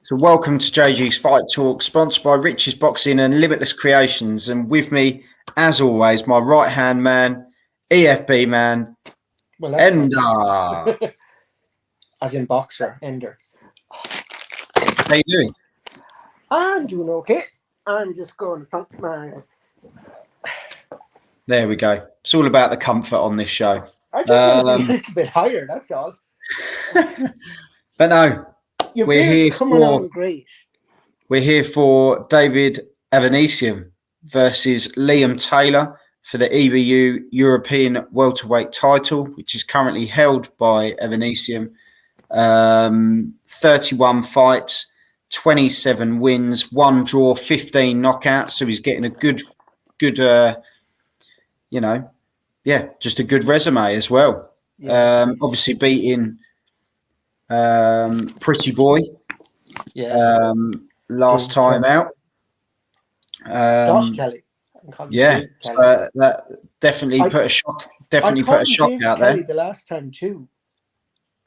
So welcome to JG's Fight Talk, sponsored by Rich's Boxing and Limitless Creations. And with me, as always, my right-hand man, EFB man, Ender. As in boxer, Ender. How you doing? I'm doing okay. I'm just going to pump my... There we go. It's all about the comfort on this show. I just want to be a little bit higher, that's all. But no, Your we're here coming on great. We're here for David Avanesyan versus Liam Taylor for the EBU European Welterweight title, which is currently held by Avanesyan. 31 fights, 27 wins, 1 draw, 15 knockouts. So he's getting a good, just a good resume as well. Yeah. Obviously beating Pretty Boy. Yeah. Last time out. Josh Kelly. That definitely put a shock. Definitely put a shock David out Kelly there. The last time too.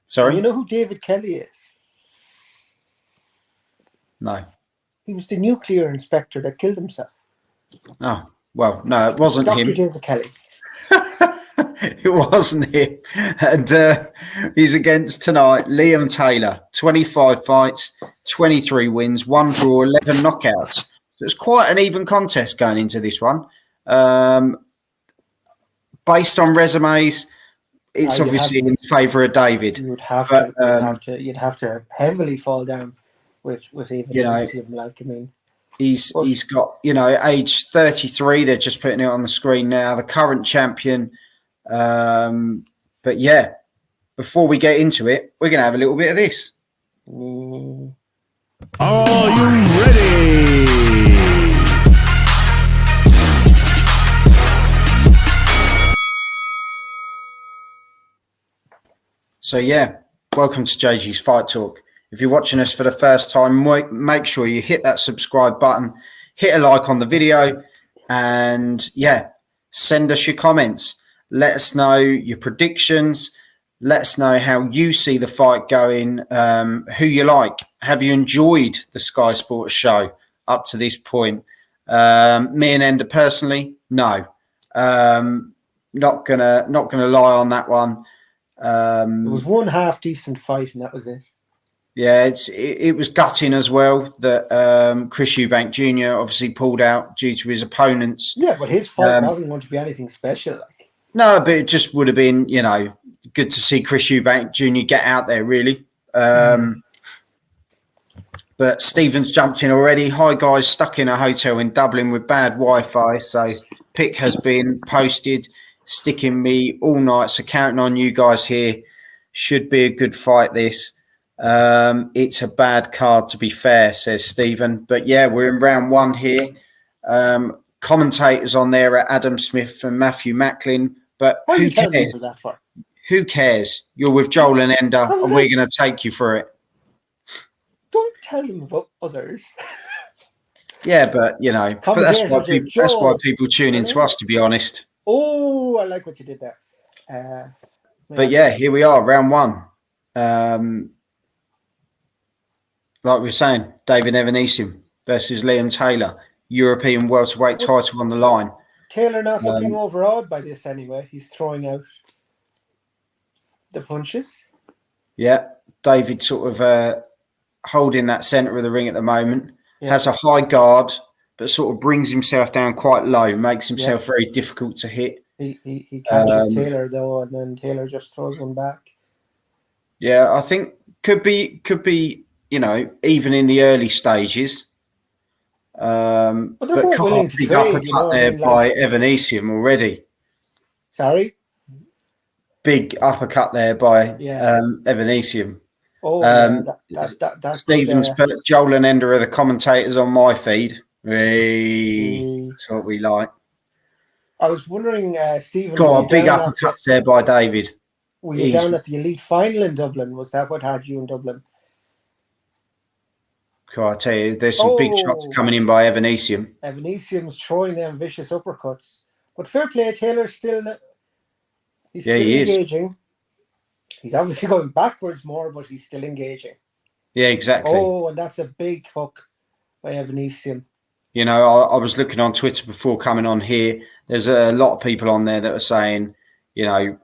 Sorry, You know who David Kelly is? No. He was the nuclear inspector that killed himself. Oh well, no, it wasn't Dr. him. David Kelly. It wasn't him. And he's against tonight Liam Taylor. 25 fights, 23 wins, 1 draw, 11 knockouts. So it's quite an even contest going into this one. Based on resumes, it's obviously in favour of David. You'd have to heavily fall down with even he's got age 33. They're just putting it on the screen now. The current champion. But yeah, before we get into it, we're going to have a little bit of this. Are you ready? So yeah, welcome to JG's Fight Talk. If you're watching us for the first time, make sure you hit that subscribe button, hit a like on the video, and yeah, send us your comments. Let us know your predictions. Let us know how you see the fight going, who you like. Have you enjoyed the Sky Sports show up to this point? Me and Ender personally, no. Not gonna lie on that one. There was one half decent fight, and that was it. Yeah, it was gutting as well that Chris Eubank Jr. obviously pulled out due to his opponents. Yeah, but his fight wasn't going to be anything special. No, but it just would have been, good to see Chris Eubank Jr. get out there, really. But Stephen's jumped in already. Hi, guys, stuck in a hotel in Dublin with bad Wi-Fi. So pic has been posted, sticking me all night. So counting on you guys here. Should be a good fight, this. It's a bad card, to be fair, says Stephen. But yeah, we're in round 1 here. Commentators on there are Adam Smith and Matthew Macklin. But who cares? Who cares? You're with Joel and Ender, and we're going to take you through it. Don't tell them about others. Yeah, but but that's why people tune into us, to be honest. Oh, I like what you did there. But yeah, here we are, round 1. Like we were saying, David Avanesyan versus Liam Taylor, European welterweight title on the line. Taylor not looking overawed by this anyway. He's throwing out the punches. Yeah, David sort of holding that centre of the ring at the moment. Yeah. Has a high guard, but sort of brings himself down quite low, makes himself very difficult to hit. He catches Taylor though, and then Taylor just throws one back. Yeah, I think could be even in the early stages. But can't big uppercut there by Avanesyan already. Sorry? Big uppercut there by Avanesyan. Oh, that's Stephen's put Joel and Ender are the commentators on my feed. That's what we like. I was wondering, Stephen. Got a big uppercuts there by David. Were you down at the elite final in Dublin? Was that what had you in Dublin? I tell you, there's some big shots coming in by Avanesyan. Avanesyan's throwing them vicious uppercuts. But fair play, Taylor's still... He's still engaging. He's obviously going backwards more, but he's still engaging. Yeah, exactly. Oh, and that's a big hook by Avanesyan. You know, I was looking on Twitter before coming on here. There's a lot of people on there that are saying, you know,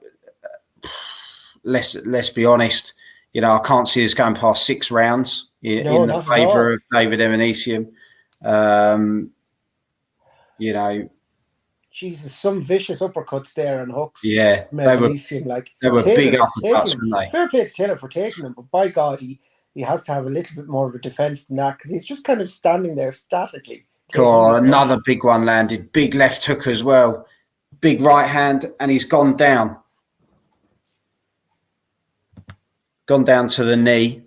let's be honest. You know, I can't see this going past 6 rounds in the favour of David Avanesyan. You know, Jesus, some vicious uppercuts there and hooks. Yeah, they were big uppercuts, weren't they? Fair play to Taylor for taking them, but by God, he has to have a little bit more of a defence than that, because he's just kind of standing there statically. God, another big one landed. Big left hook as well. Big right hand, and he's gone down. Gone down to the knee.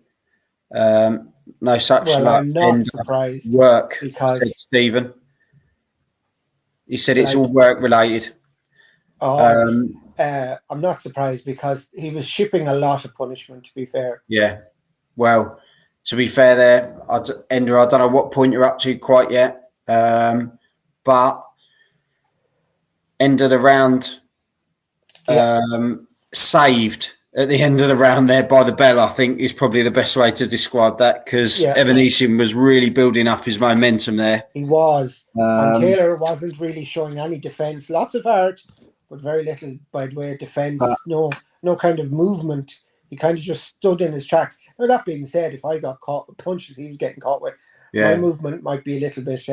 No such luck. I'm not surprised. Work, because said Stephen. He said it's all work related. I'm not surprised, because he was shipping a lot of punishment, to be fair. Yeah. Well, to be fair there, Ender, I don't know what point you're up to quite yet. But end of the round, saved at the end of the round there by the bell, I think is probably the best way to describe that, because Avanesyan was really building up his momentum there. He was. And Taylor wasn't really showing any defence. Lots of heart, but very little by the way of defence. No kind of movement. He kind of just stood in his tracks. Now, that being said, if I got caught with punches he was getting caught with, my movement might be a little bit,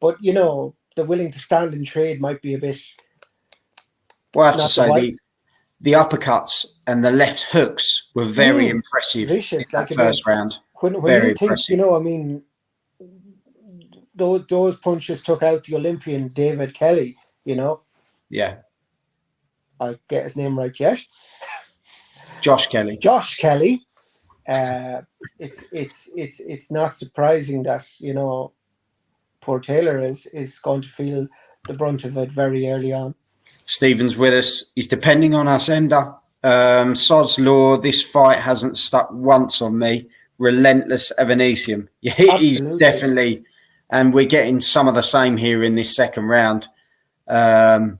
but, you know, the willing to stand and trade might be a bit... Well, I have to say, the uppercuts and the left hooks were very impressive. Vicious, in that first round. When you think, you know, I mean, those punches took out the Olympian David Kelly, you know? Yeah. I get his name right yet. Josh Kelly. It's not surprising that, you know, poor Taylor is going to feel the brunt of it very early on. Stephen's with us. He's depending on us, Ender. Sod's Law, this fight hasn't stuck once on me. Relentless Avanesyan. He's definitely, and we're getting some of the same here in this second round. But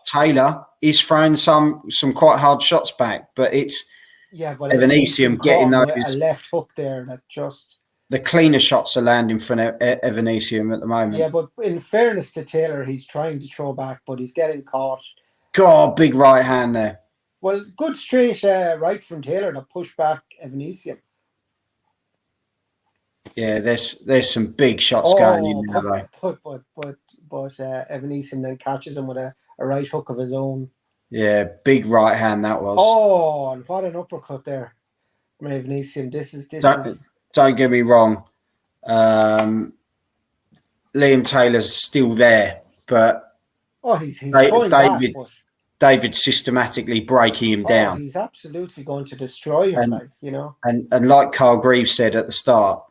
Taylor is throwing some quite hard shots back, but it's Avanesyan getting those a left hook there that just the cleaner shots are landing for Avanesyan at the moment. Yeah, but in fairness to Taylor, he's trying to throw back, but he's getting caught. God, big right hand there. Well, good straight right from Taylor to push back Avanesyan. Yeah, there's some big shots going in there though. But Avanesyan then catches him with a right hook of his own. Yeah, big right hand that was. Oh, and what an uppercut there from Avanesyan. This is. Don't get me wrong. Liam Taylor's still there, but he's going back. David's systematically breaking him down. He's absolutely going to destroy him, you know. And like Carl Greaves said at the start,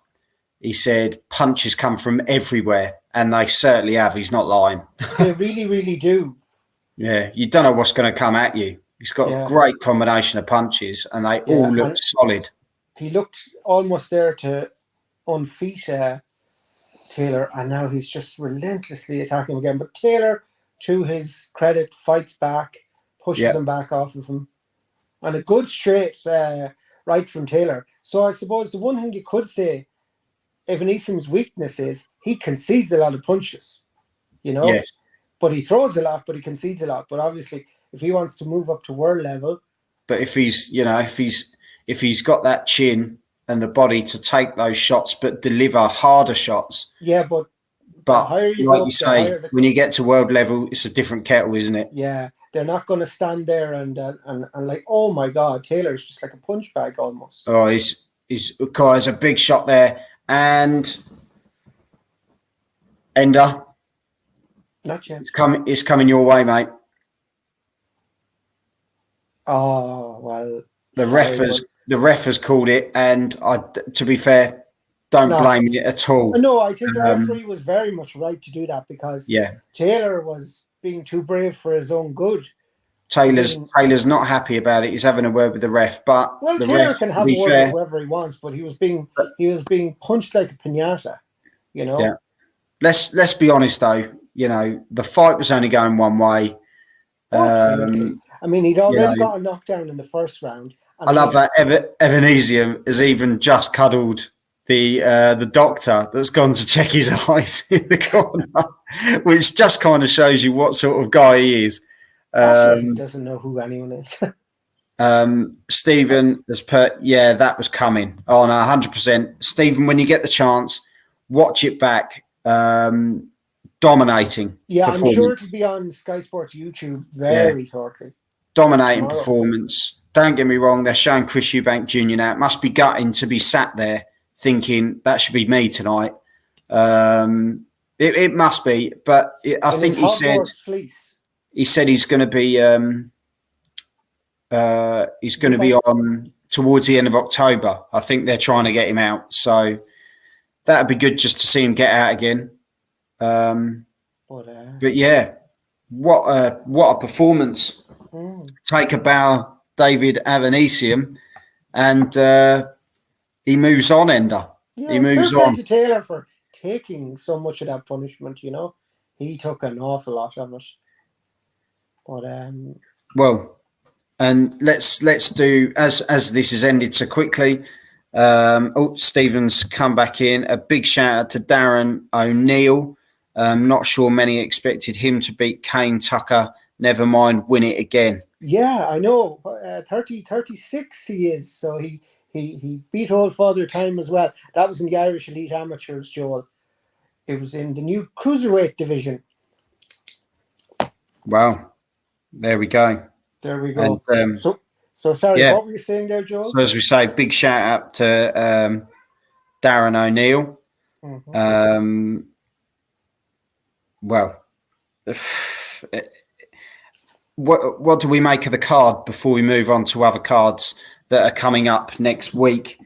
he said punches come from everywhere, and they certainly have. He's not lying. They really, really do. Yeah, you don't know what's going to come at you. He's got a great combination of punches, and they all look solid. He looked almost there to unfeat Taylor, and now he's just relentlessly attacking him again. But Taylor, to his credit, fights back, pushes him back off of him. And a good straight right from Taylor. So I suppose the one thing you could say, Avanesyan's weakness is he concedes a lot of punches, you know? Yes. But he throws a lot, but he concedes a lot. But obviously, if he wants to move up to world level... But if he's got that chin and the body to take those shots but deliver harder shots. Yeah, but like you say, when you get to world level, it's a different kettle, isn't it? Yeah, they're not going to stand there and like, oh my God, Taylor's just like a punch bag almost. Oh, he's a big shot there. And Ender. Not yet. It's coming your way, mate. Oh, well. The ref has called it, and to be fair, don't blame it at all. No, I think the referee was very much right to do that, because Taylor was being too brave for his own good. Taylor's not happy about it. He's having a word with the ref, but the Taylor ref can have a word with whoever he wants, but he was being punched like a piñata, you know. Yeah. Let's be honest though. You know, the fight was only going one way. Absolutely. I mean, he'd already got a knockdown in the first round, I love that Avanesyan has even just cuddled the doctor that's gone to check his eyes in the corner, which just kind of shows you what sort of guy he is. He doesn't know who anyone is. Stephen has put, yeah, that was coming. Oh no, 100%. Stephen, when you get the chance, watch it back. Dominating. Yeah, I'm sure it'll be on Sky Sports YouTube very shortly. Dominating performance. Don't get me wrong, they're showing Chris Eubank Jr. now. It must be gutting to be sat there thinking that should be me tonight. It must be, but I think he said he's going to be on towards the end of October. I think they're trying to get him out, so that'd be good just to see him get out again. But yeah, what a performance! Take a bow, David Avanesyan, and he moves on. Ender, he moves on. To Taylor for taking so much of that punishment. You know, he took an awful lot of it. But well, and let's do as this has ended so quickly. Stephen's come back in. A big shout out to Darren O'Neill. Not sure many expected him to beat Kane Tucker. Never mind, win it again. Yeah, I know. 36 he is. So he beat old Father Time as well. That was in the Irish Elite Amateurs, Joel. It was in the new cruiserweight division. Wow. There we go. There we go. And, so sorry, what were you saying there, Joel? So as we say, big shout out to Darren O'Neill. Mm-hmm. Well, what do we make of the card before we move on to other cards that are coming up next week?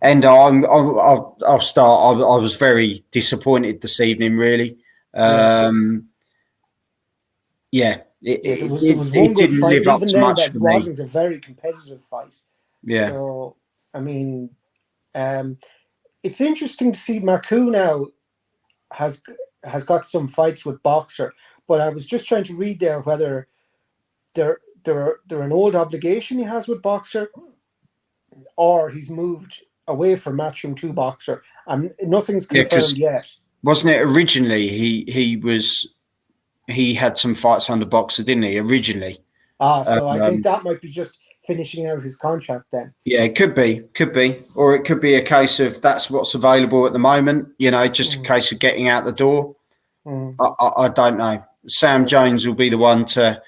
And I'll start. I was very disappointed this evening, really. It didn't live up to much for me. It wasn't a very competitive fight. Yeah. So, I mean, it's interesting to see Marcoux now has got some fights with Boxer, but I was just trying to read there whether they're an old obligation he has with Boxer, or he's moved away from Matchroom to Boxer. Nothing's confirmed yet. Wasn't it originally he had some fights under Boxer, didn't he? Originally. So I think that might be just finishing out his contract then. Yeah, it could be, or it could be a case of that's what's available at the moment. You know, just a case of getting out the door. I don't know. Sam Jones will be the one to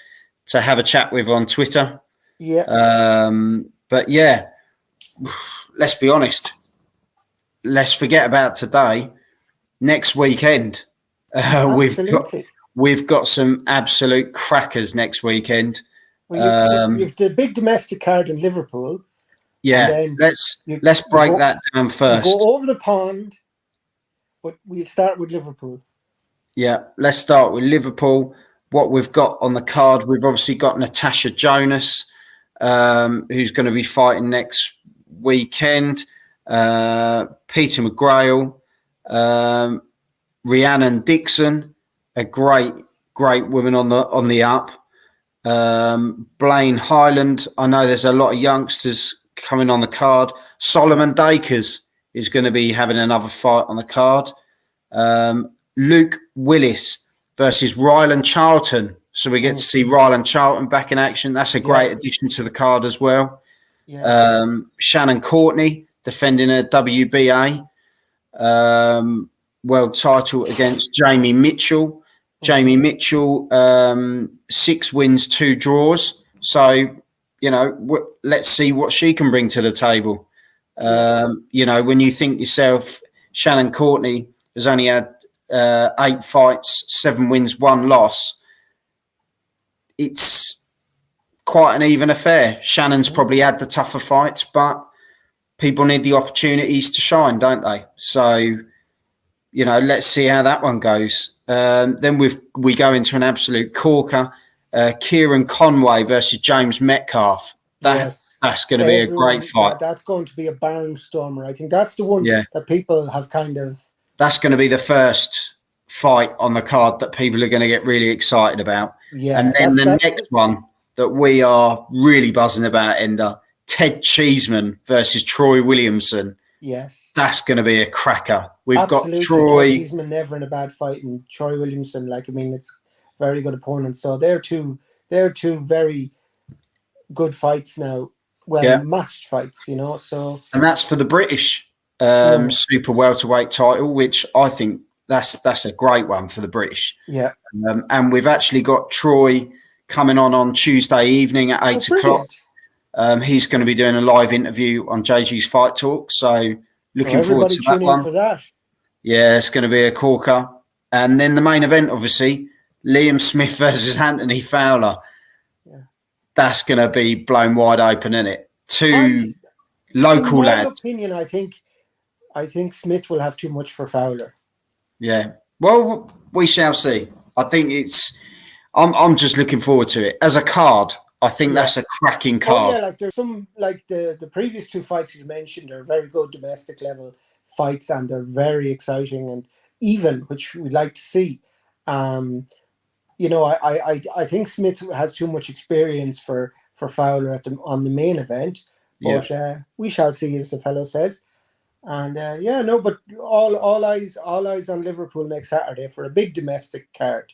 have a chat with on Twitter. Yeah. But yeah, let's be honest. Let's forget about today. Next weekend, we've got some absolute crackers next weekend. Well, you've the big domestic card in Liverpool. Yeah, let's break that down first. Go over the pond, but we'll start with Liverpool. Yeah, let's start with Liverpool. What we've got on the card, we've obviously got Natasha Jonas, who's going to be fighting next weekend. Peter McGrail, Rhiannon Dixon, a great woman on the up. Blaine Highland. I know there's a lot of youngsters coming on the card. Solomon Dakers is going to be having another fight on the card. Luke Willis versus Ryland Charlton. So we get to see Ryland Charlton back in action. That's a great addition to the card as well. Yeah. Shannon Courtney defending a WBA world title against Jamie Mitchell. Jamie Mitchell, 6 wins, 2 draws. So, you know, let's see what she can bring to the table. You know, when you think yourself, Shannon Courtney has only had 8 fights, 7 wins, 1 loss. It's quite an even affair. Shannon's probably had the tougher fights, but people need the opportunities to shine, don't they? So, you know, let's see how that one goes. Then we go into an absolute corker. Kieran Conway versus James Metcalf. That's going to be a great fight. That's going to be a barnstormer. I think that's the one that people have kind of... That's going to be the first fight on the card that people are going to get really excited about. Yeah, and then the next one that we are really buzzing about, Ender, Ted Cheeseman versus Troy Williamson. Yes. That's going to be a cracker. We've Absolutely. got Troy. Ted Cheeseman never in a bad fight, and Troy Williamson, it's very good opponents. So they're two very good fights now. Well, matched fights, So, and that's for the British super welterweight title, which I think that's a great one for the British. Yeah. And we've actually got Troy coming on Tuesday evening at 8 o'clock. He's going to be doing a live interview on JG's Fight Talk. So looking forward to that one. For that. Yeah, it's going to be a corker. And then the main event, obviously, Liam Smith versus Anthony Fowler. Yeah. That's going to be blown wide open, isn't it? Two local lads. In my opinion, I think Smith will have too much for Fowler. Yeah. Well, we shall see. I think I'm just looking forward to it. As a card, I think that's a cracking card. Oh, yeah, there's some, the previous two fights you mentioned are very good domestic level fights, and they're very exciting and even, which we'd like to see. I think Smith has too much experience for Fowler on the main event, but we shall see, as the fellow says. And but all eyes on Liverpool next Saturday for a big domestic card.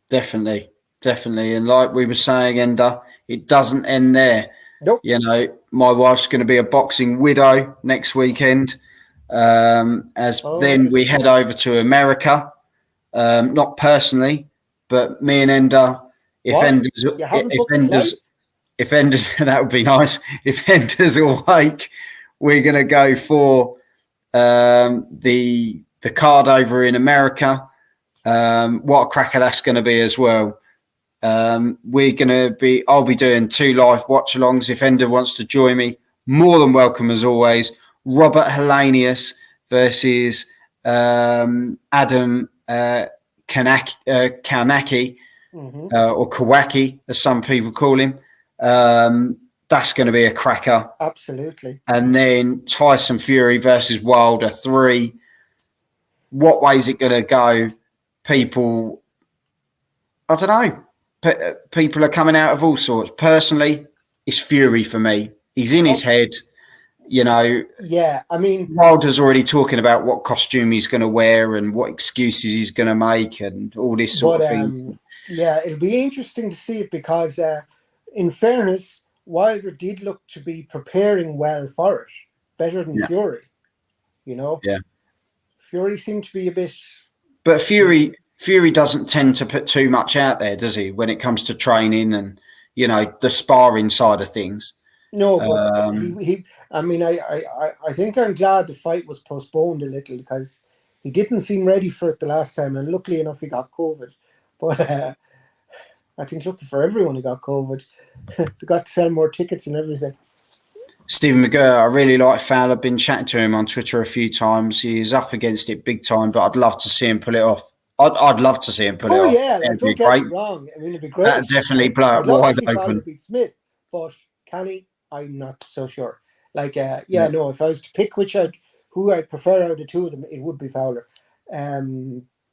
Definitely. And like we were saying, Ender, it doesn't end there. Nope. My wife's going to be a boxing widow next weekend. Then we head over to America. Not personally, but me and Ender. If Ender's that would be nice. If Ender's awake, we're going to go for the card over in America. What a cracker that's going to be as well. I'll be doing 2 live watch-alongs. If Ender wants to join me, more than welcome as always. Robert Helenius versus Adam Kanaki, or Kawaki, as some people call him. That's going to be a cracker. Absolutely. And then Tyson Fury versus Wilder 3. What way is it going to go? People, I don't know. People are coming out of all sorts. Personally, it's Fury for me. He's in his head, Yeah, I mean, Wilder's already talking about what costume he's going to wear and what excuses he's going to make and all this sort of thing. Yeah, it'll be interesting to see it because, in fairness, Wilder did look to be preparing well for it, better than Fury. Yeah. Fury seemed to be a bit. But Fury doesn't tend to put too much out there, does he, when it comes to training and, the sparring side of things? No, but I think I'm glad the fight was postponed a little because he didn't seem ready for it the last time, and luckily enough, he got COVID. But I think lucky for everyone who got COVID, they got to sell more tickets and everything. Stephen McGurr, I really like Fowler. I've been chatting to him on Twitter a few times. He's up against it big time, but I'd love to see him pull it off. I'd love to see him pull it off. Oh, yeah, don't get me wrong. I mean, it'd be great. That'd definitely blow it wide open. Beat Smith, but can he? I'm not so sure. If I was to pick who I'd prefer out of the two of them, it would be Fowler.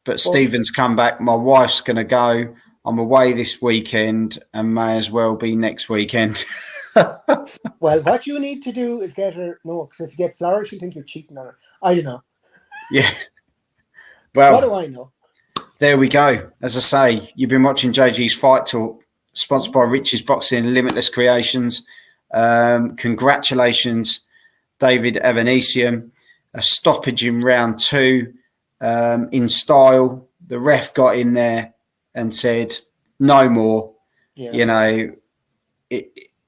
But Stephen's come back. My wife's going to go. I'm away this weekend and may as well be next weekend. Well, what you need to do is get her. No, because if you get Flower, she'll think you're cheating on her. I don't know. Yeah. Well, what do I know? There we go. As I say, you've been watching JG's Fight Talk, sponsored by Rich's Boxing and Limitless Creations. Congratulations, David Avanesyan. A stoppage in round 2 in style. The ref got in there and said, no more. Yeah.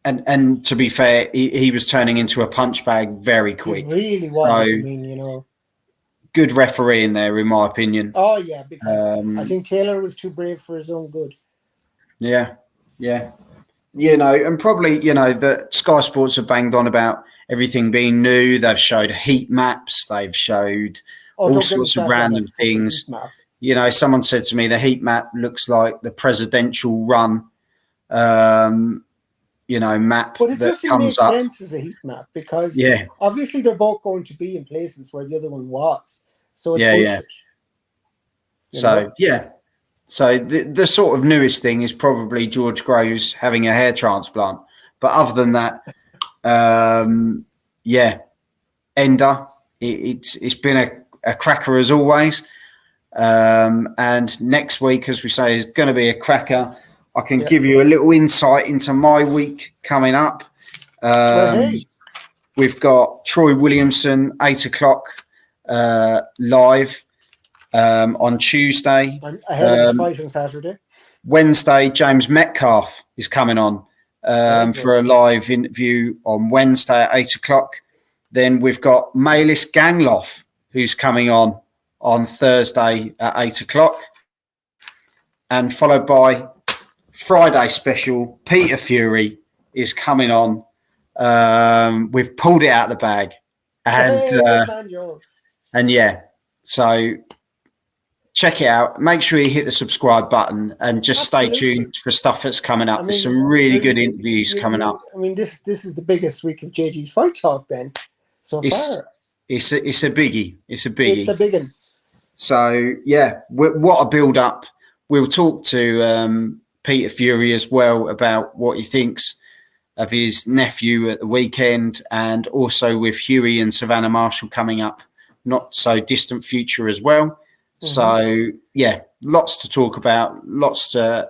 And to be fair, he was turning into a punch bag very quick. It really was. So, good refereeing there, in my opinion. Oh, yeah, because I think Taylor was too brave for his own good. Yeah. And probably, that Sky Sports have banged on about everything being new. They've showed heat maps. They've showed all sorts of random things. Someone said to me, the heat map looks like the presidential run, map. But it doesn't make sense as a heat map because obviously they're both going to be in places where the other one was. So it's bullshit. So the sort of newest thing is probably George Groves having a hair transplant. But other than that, Yeah, Ender, it's been a cracker as always. And next week, as we say, is going to be a cracker. I can give you a little insight into my week coming up. We've got Troy Williamson, 8:00 live on Tuesday. Ahead of his fight on Saturday. Wednesday, James Metcalf is coming on for a live interview on Wednesday at 8:00. Then we've got Maylis Gangloff, who's coming on Thursday at 8:00. And followed by Friday special, Peter Fury is coming on. We've pulled it out of the bag. And yeah, so check it out. Make sure you hit the subscribe button and just stay tuned for stuff that's coming up. There's some really good interviews coming up. I mean, this is the biggest week of JG's Fight Talk then so far. It's a biggie. It's a big one. So yeah, what a build up. We'll talk to Peter Fury as well about what he thinks of his nephew at the weekend, and also with Hughie and Savannah Marshall coming up not so distant future as well. Mm-hmm. So yeah, lots to talk about, lots of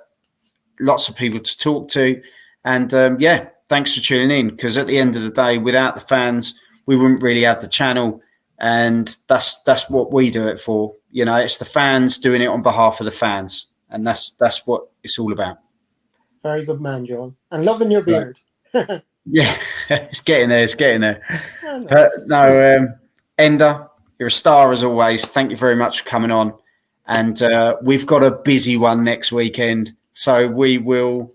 people to talk to, and yeah, thanks for tuning in, because at the end of the day, without the fans, we wouldn't really have the channel, and that's what we do it for. You know, it's the fans doing it on behalf of the fans, and that's what it's all about. Very good man, John, and loving your beard. Yeah, it's getting there. But no, Ender, you're a star as always. Thank you very much for coming on. And we've got a busy one next weekend. So we will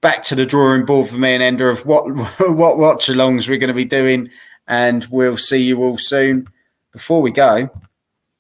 back to the drawing board for me and Ender of what watch-alongs we're going to be doing. And we'll see you all soon. Before we go,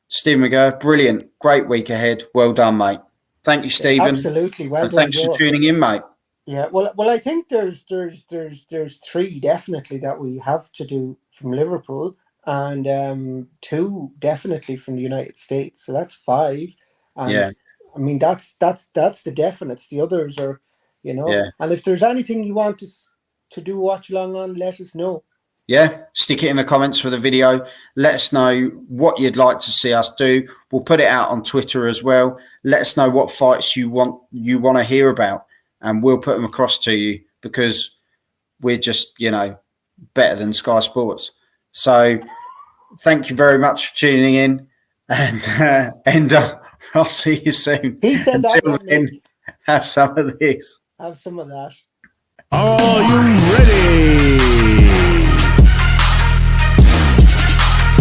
Stephen McGurr, brilliant. Great week ahead. Well done, mate. Thank you, Stephen. Absolutely. Well done. Thanks for tuning in, mate. Yeah, well, I think there's three definitely that we have to do from Liverpool, and two definitely from the United States. So that's 5. And yeah, I mean that's the definites. The others are, And if there's anything you want us to do watch along on, let us know. Yeah, stick it in the comments for the video. Let us know what you'd like to see us do. We'll put it out on Twitter as well. Let us know what fights you want to hear about, and we'll put them across to you, because we're just, better than Sky Sports. So thank you very much for tuning in, and I'll see you soon. He said Until that. Then, have some of this. Have some of that. Are you ready?